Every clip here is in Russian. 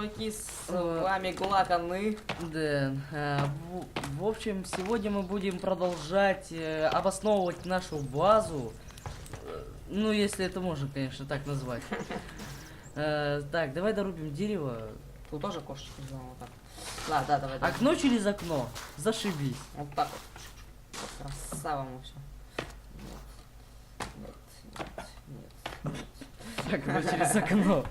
чуваки, с вами Глаканы. Да, в общем, сегодня мы будем продолжать обосновывать нашу базу. Ну, если это можно, конечно, так назвать. Так, давай дорубим дерево. Тут тоже кошечку сделал вот так. Да, давай. Окно через окно. Зашибись. Вот так вот. Вот красава мы все. Нет. Окно через окно.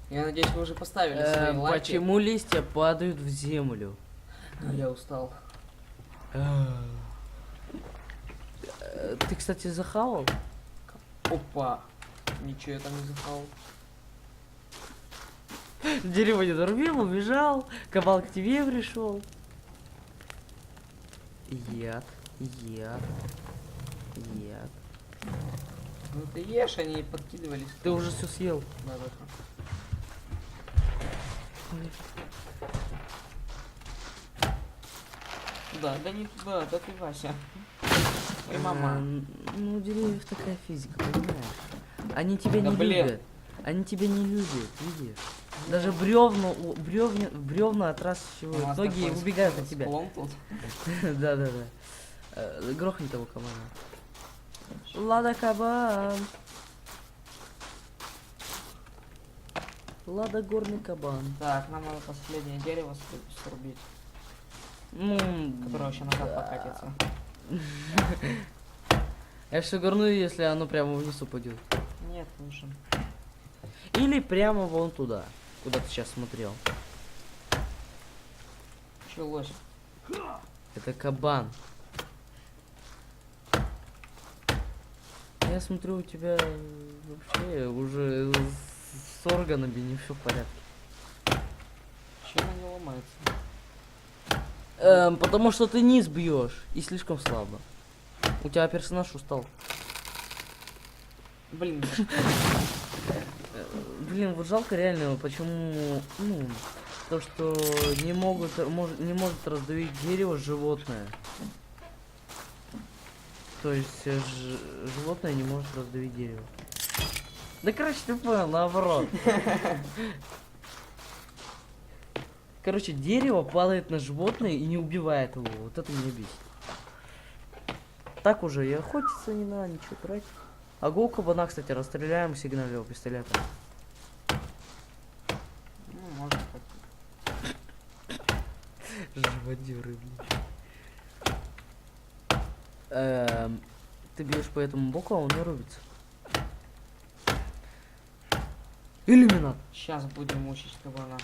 Я надеюсь, вы уже поставили свои лайки. Почему листья падают в землю? Я устал. Ты, кстати, захавал? Опа. Ничего я там не захавал. Дерево не дорубил, убежал. Кабал к тебе пришел. Яд. Ну ты ешь, они подкидывались. Ты уже все съел. Да. Да не туда, да ты Вася. Ой, мама. Ну, у деревьев такая физика, понимаешь? Они тебя Да не блин. любят. Они тебя не любят, видишь? Даже бревна отращивают ноги и убегают от тебя. Склон тут. Да. Грохни того кабана. Лада кабан. Лада горный кабан. Так, нам надо последнее дерево срубить, Ну, которое вообще назад покатится. я все горну, если оно прямо вниз упадет. Нет, лучше. Или прямо вон туда, куда ты сейчас смотрел. Началось. Это кабан. Я смотрю, у тебя вообще уже с органами не все в порядке. Чем он не ломается? Потому что ты низ бьешь и слишком слабо. У тебя персонаж устал. Блин, Блин, вот жалко реально, почему, ну, то, что не может раздавить дерево животное. То есть животное не может раздавить дерево. Да короче, ты понял, наоборот. Короче, дерево падает на животное и не убивает его. Вот это меня бесит. Так уже и охотиться не надо, ничего брать. А гол кабана, кстати, расстреляем сигнального пистолета. ну можно так. Живодеры, блин. Ты бьешь по этому боку, а он не рубится. Иллюминат. Сейчас будем мучить кабана.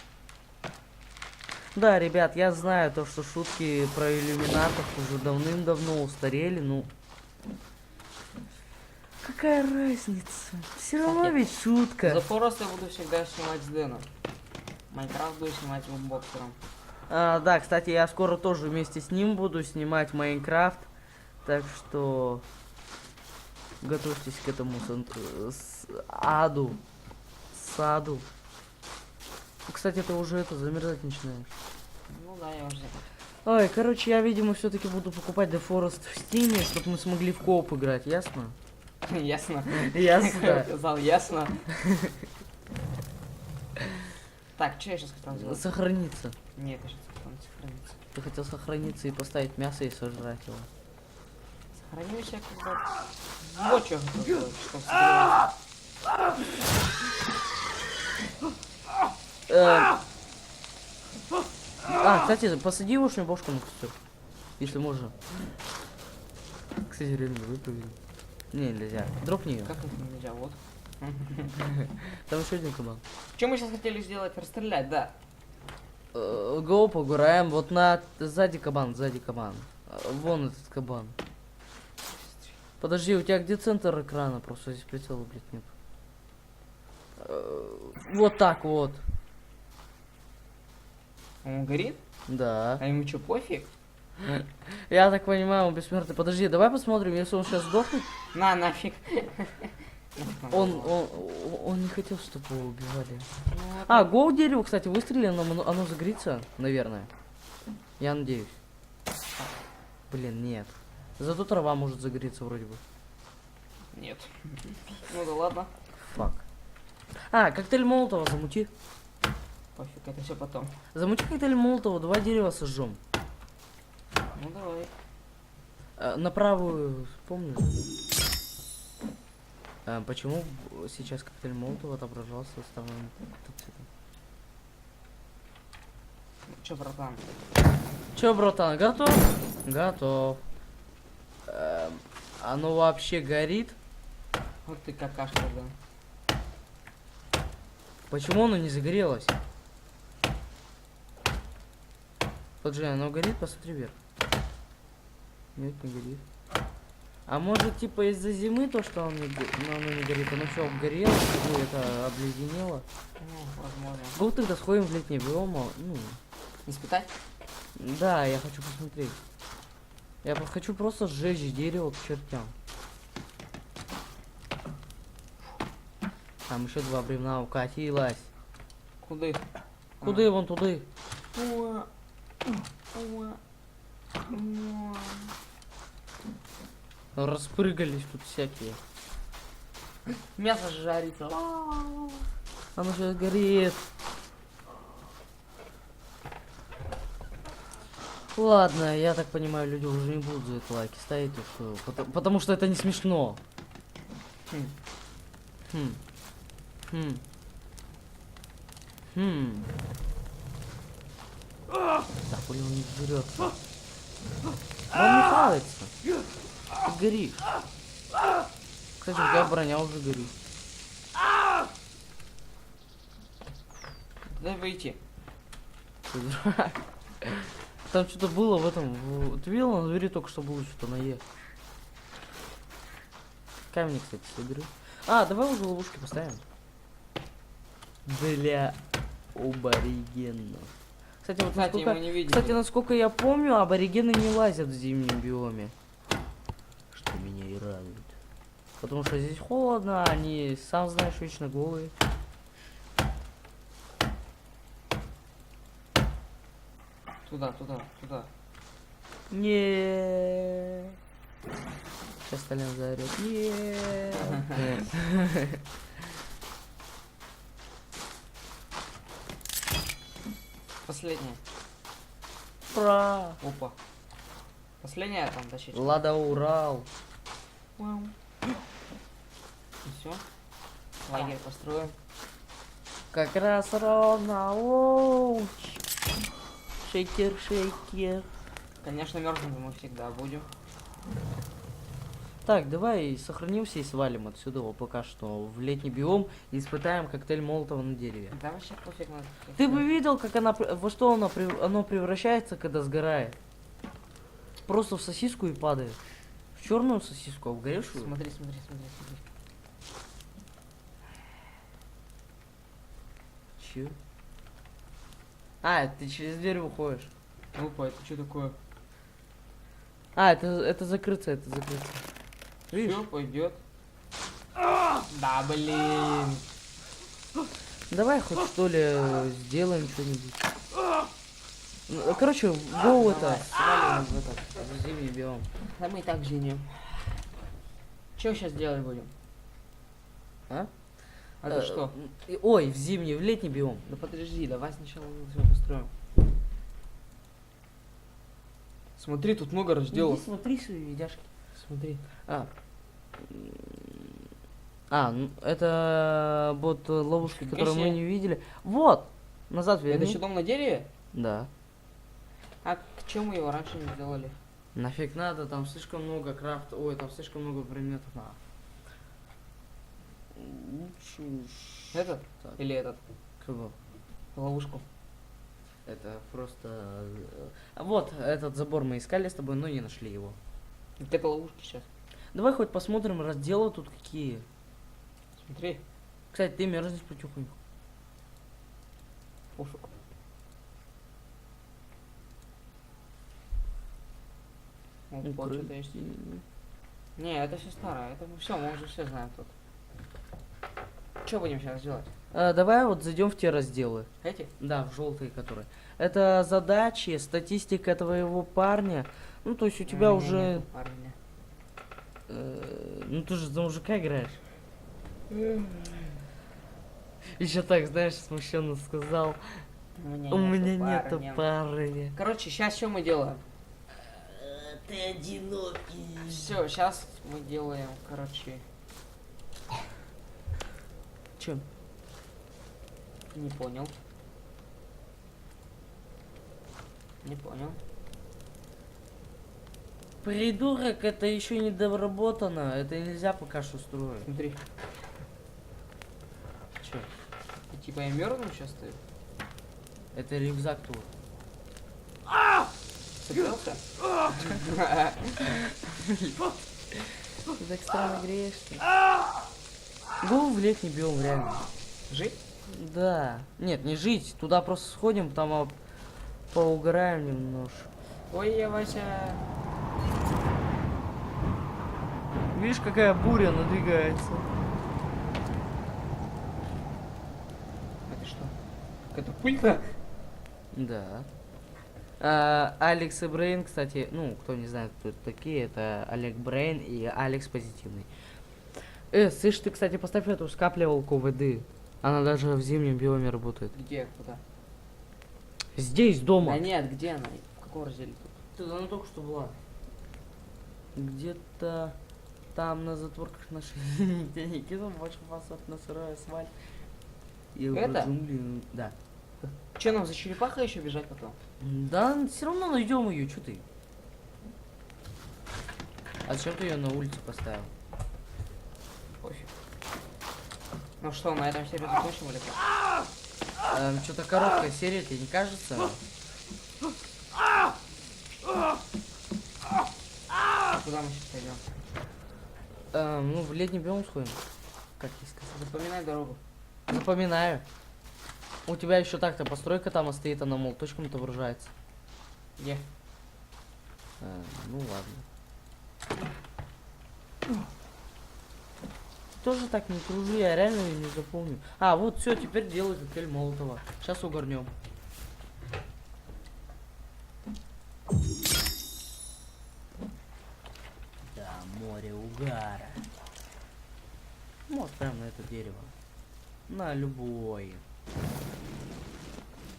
Да, ребят, я знаю то, что шутки про иллюминатов уже давным-давно устарели, ну... Какая разница? Все равно Кстати, ведь шутка. За Форест я буду всегда снимать с Дэном. Майнкрафт буду снимать боксером. Да, кстати, я скоро тоже вместе с ним буду снимать Майнкрафт. Так что... Готовьтесь к этому саду. Кстати, ты уже замерзать начинаешь. Ну да, я уже забыл. Ой, короче, я, видимо, все-таки буду покупать The Forest в Steam, чтобы мы смогли в кооп играть, ясно? Ясно. Ясно. Сказал ясно. Так, что я сейчас хотел сделать? Сохраниться. Нет, я сейчас хотел не сохраниться. Ты хотел сохраниться и поставить мясо и сожрать его. Сохранюсь я когда... Вот что хотел сделать, чтобы согреваться. Кстати, посади его бошку на костер. Если можно. Кстати, реально выпрыгни. Не, нельзя. Дропни ее. Как это нельзя? Вот. Там еще один кабан. Что мы сейчас хотели сделать? Расстрелять, да. Гоу, погураем. Вот на... Сзади кабан. Вон этот кабан. Подожди, у тебя где центр экрана? Просто здесь прицела, блядь, нет. Вот так вот. Он горит? Да. А ему что, пофиг? Я так понимаю, он бессмертный. Подожди, давай посмотрим, если он сейчас сдохнет. На, нафиг. Он не хотел, чтобы его убивали. Ну, А, гоу дерево, кстати, выстрелили, оно загорится, наверное. Я надеюсь. Блин, нет. Зато трава может загореться вроде бы. нет. Ну да ладно. Фак. А, коктейль Молотова замути. Пофиг, это все потом. Замути коктейль Молотова, 2 дерева сожжем. Ну давай. На правую, помнишь? Почему сейчас коктейль Молотова отображался старым цветом? Че, братан? Чё, братан, готов? Готов. Оно вообще горит? Вот ты какашка, да. Почему оно не загорелось? Подожди, оно горит? Посмотри вверх. Нет, не горит. А может, типа, из-за зимы то, что оно не горит, оно все обгорело, ну, это обледенело? Ну, возможно. Был тогда сходим в летний биом, ну... Испытать? Да, я хочу посмотреть. Я хочу просто сжечь дерево к чертям. Там еще 2 бревна укатилось. Куды? Куды вон туды? Распрыгались тут всякие. Мясо жарится. Оно сейчас горит. Ладно, я так понимаю, люди уже не будут за это лайки ставить, потому что это не смешно. Хм. Хм. Хм. Хм. Да, хули он не жрет. Он не хавается. Ты горишь. Кстати, у тебя броня уже горит. Дай выйти. Ты дурак. Там что-то было в этом. Ты видел, на двери только что было что-то на Е. Камни, кстати, соберу. А, давай уже ловушки поставим. Для аборигенов. Кстати, вот Кстати, насколько, мы не видели. кстати, насколько я помню, аборигены не лазят в зимнем биоме. Что меня и радует. Потому что здесь холодно, они, сам знаешь, вечно голые. Туда, туда, туда. Не. Сейчас Сталин заорет. Не. Последняя. Ура! Опа. Последняя там дощечка. Лада Урал. Вау. И все. Лагерь построим. Как раз ровно. Оу. Шейкер, шейкер. Конечно, мерзнуть мы всегда будем. Так, давай сохранимся и свалим отсюда пока что в летний биом и испытаем коктейль Молотова на дереве. Да вообще пофиг на. Ты бы видел, как во что оно превращается, когда сгорает? Просто в сосиску и падает. В черную сосиску, обгоревшую. Смотри, смотри, смотри, смотри. Че? А, ты через дверь выходишь. Опа, это что такое? А, это закрыться, это закрыться. Видишь? Все, пойдет. Да, блин. Давай хоть что ли сделаем что-нибудь. Ну, короче, гоу это, сваливаем в этот, в зимний биом. Да мы и так женим. Что сейчас делать будем? А? А то что? Ой, в зимний, в летний биом. Да подожди, давай сначала все построим. Смотри, тут много разделов. Иди смотри свои видяшки. Смотри. Ну, это вот ловушки, Нифига которые мы себе. не видели. Вот! Назад верни. Это еще дом на дереве? Да. А к чему его раньше не сделали? Нафиг надо, там слишком много крафта. Ой, там слишком много предметов на. Чушь. Этот? Так. Или этот? Кого? Ловушку. Это просто... Вот, этот забор мы искали с тобой, но не нашли его. Так это ловушки сейчас. Давай хоть посмотрим разделы тут какие. Смотри. Кстати, ты мерзнешь потихоньку. Пофиг. Вот, что-то есть. Не, это все старое. Это все, мы уже все знаем тут. Что будем сейчас делать? Давай вот зайдем в те разделы. Эти? Да, в желтые которые. Это задачи, статистика твоего парня. Ну, то есть у тебя меня уже... нету парня. Ну, ты же за мужика играешь. Еще так, знаешь, смущенно сказал. У меня нету парня. Короче, сейчас что мы делаем? Ты одинокий. Все, сейчас мы делаем, короче, Чем? не понял. Не понял. Придурок, это еще не доработано. Это нельзя пока что строить. Смотри. Че? И типа я мерзну сейчас ты? Это рюкзак тут. Сыгрался? Ты так странно греешься. Го в летний биом, реально. Жить? Да. Нет, не жить. Туда просто сходим, там поугараем немножко. Ой, я Вася. Видишь, какая буря надвигается. Это что? Это пульта? Да. Алекс и Брейн, кстати, ну, кто не знает, кто это такие, это Олег Брейн и Алекс Позитивный. Слышь, ты, кстати, поставь эту скапливалку воды. Она даже в зимнем биоме работает. Где? Куда? Здесь, дома. Да нет, где она? В каком разделе тут? Она только что была. Где-то там на затворках нашей нигде не кинул, больше фасов на сырой асфальт. И Это? джунгли, да. Че, нам за черепахой еще бежать потом? Да, все равно найдем ее, что ты? А зачем ты ее на улице поставил? Пофиг. Ну что, на этом серию закончим или как? Что-то короткая серия, тебе не кажется? Куда мы сейчас пойдем? Ну, в летний биом сходим. Как тебе сказать? Запоминай дорогу. Запоминаю. У тебя еще так-то постройка там стоит, она молоточком отображается. Где? Ну ладно. Тоже так не кружи, я реально ее не запомню. Вот все, теперь делай коктейль Молотова. Сейчас угорнем. Да, море угара. Вот прям на это дерево. На любое.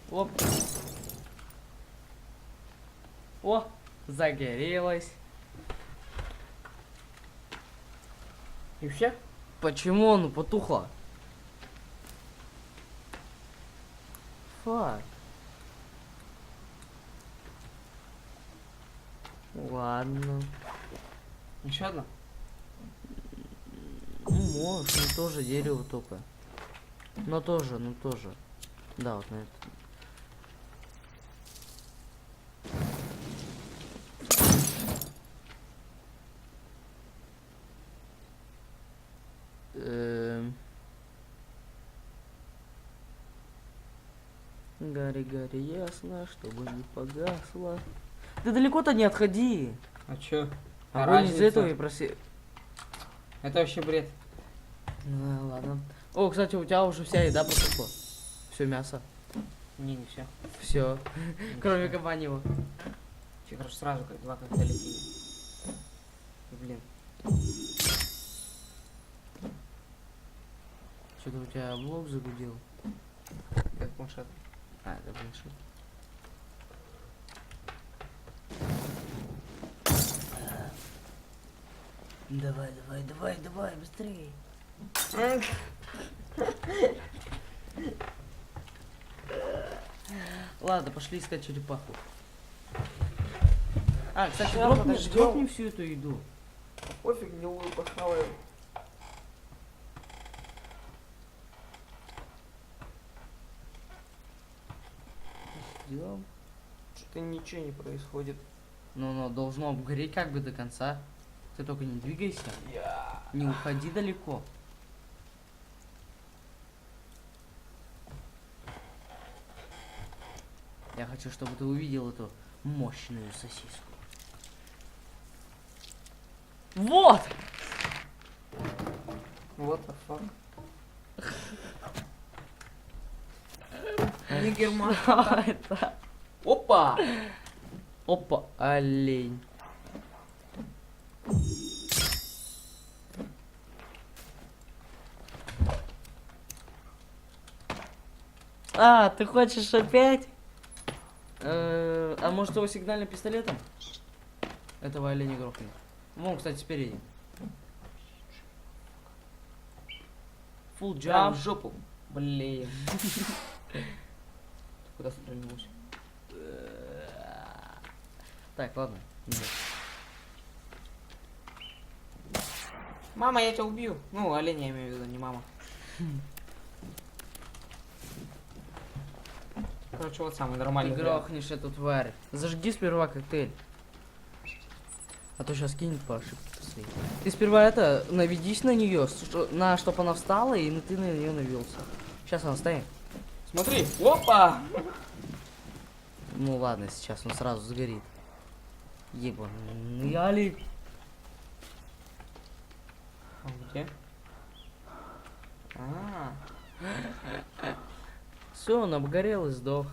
Оп. О, загорелось. И все? Почему оно потухло? Фак. Ладно. Еще одна? Ну, может, ну тоже дерево только. Но тоже, ну тоже. Да, вот на это. Гарри, Гарри, ясно, чтобы не погасло. Ты далеко-то не отходи. А чё? Огонь из этого и проси... Это вообще бред. Ну, ладно. О, кстати, у тебя уже вся еда просохла. Все мясо. Не все. Все. Кроме кабаньего. Че, короче, сразу как два как долетели. Блин. Что-то у тебя блок загудел. Как планшет. Это планшет. Давай, давай, давай, давай, быстрее. Ладно, пошли искать черепаху. Кстати, Ща, подождем. дропни всю эту еду. Пофиг, гнилую похаваю. Ждем. Что-то ничего не происходит. Но должно обгореть как бы до конца. Ты только не двигайся. Не уходи далеко. Я хочу, чтобы ты увидел эту мощную сосиску. Вот! What the fuck? Нигерман. Это... Опа! Опа, олень. А, ты хочешь опять? А может его сигнальным пистолетом? Этого оленя грохнет. Вон, кстати, спереди. Full Прям jump. в жопу. Блин. Ты куда стрельнулся? Так, ладно. Нет. Мама, я тебя убью. Ну, оленя я имею в виду, не мама. Короче, вот самый Ты нормальный вариант. грохнешь эту тварь. Зажги сперва коктейль. А то сейчас кинет по ошибке. своей. Ты сперва это, наведись на нее, чтобы она встала, и ты на нее навелся. Сейчас она стоит. Смотри, опа! Ну ладно, сейчас он сразу сгорит. Ебан. Яли. А где? А, Все, он обгорел и сдох.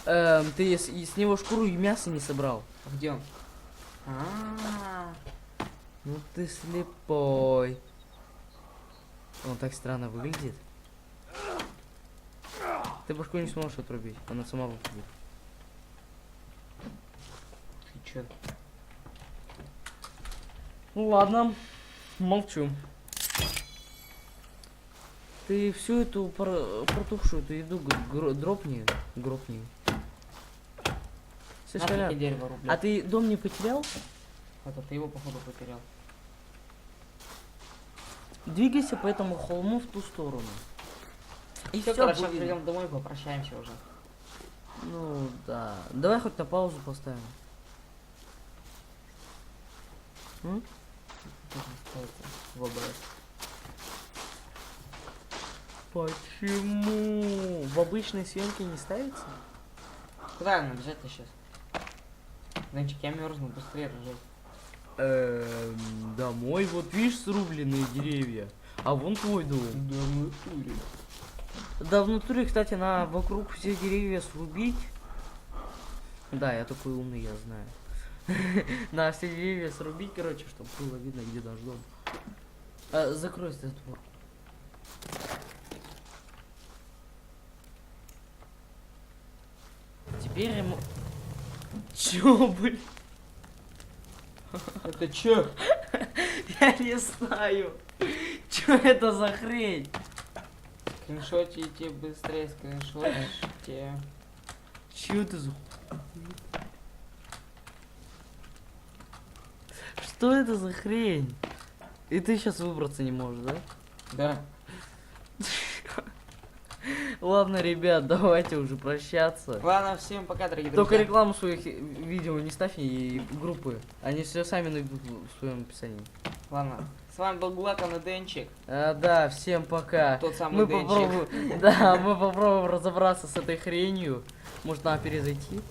Ты с него шкуру и мясо не собрал. где он? А, Ну ты слепой. Он так странно выглядит. Ты башку не сможешь отрубить, она сама выпадет. ты чё? Ну ладно, молчу. Ты всю эту протухшую эту еду дропни, гропни. Все Нафиг я шалят. дерево рублю. А ты дом не потерял? Это ты его, походу, потерял. Двигайся по этому холму в ту сторону. И Все, всё короче, будет. придем домой, попрощаемся уже. Ну да. Давай хоть на паузу поставим. М? В ОБС. Почему? В обычной съемке не ставится? Куда нам бежать-то сейчас? Денчик, я мерзну, быстрее рожай. Домой, вот видишь срубленные деревья. А вон твой дом. Да, в натуре. Да, в натуре, кстати, на вокруг все деревья срубить. Да, я такой умный, я знаю. На все деревья срубить, короче, чтобы было видно, где наш дом. Закрой затвор. Теперь ему... Чё, блин? Это чё? Я не знаю. Чё это за хрень? Скриншотите быстрее, скриншотите. Чё это за... Что это за хрень? И ты сейчас выбраться не можешь, да? Да. Ладно, ребят, давайте уже прощаться. Ладно, всем пока, дорогие Только друзья. рекламу своих видео не ставь и группы. Они все сами найдут в своем описании. Ладно. С вами был Булатан и Денчик. Да, всем пока. Тот самый Мы Денчик. попробуем, да, мы попробуем разобраться с этой хренью. Может, надо перезайти?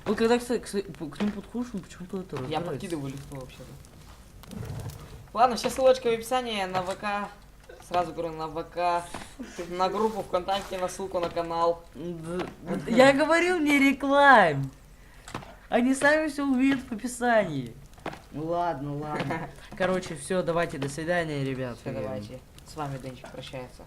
Вот когда, кстати, к ним подходишь, он почему-то это Я разбирается. подкидываю листу вообще-то. Ладно, все ссылочки в описании на ВК. Сразу говорю, на ВК, на группу ВКонтакте, на ссылку на канал. Я говорил, не реклам. Они сами все увидят в описании. Ладно, ладно. Короче, все, давайте, до свидания, ребят. Все, давайте. С вами Денчик прощается.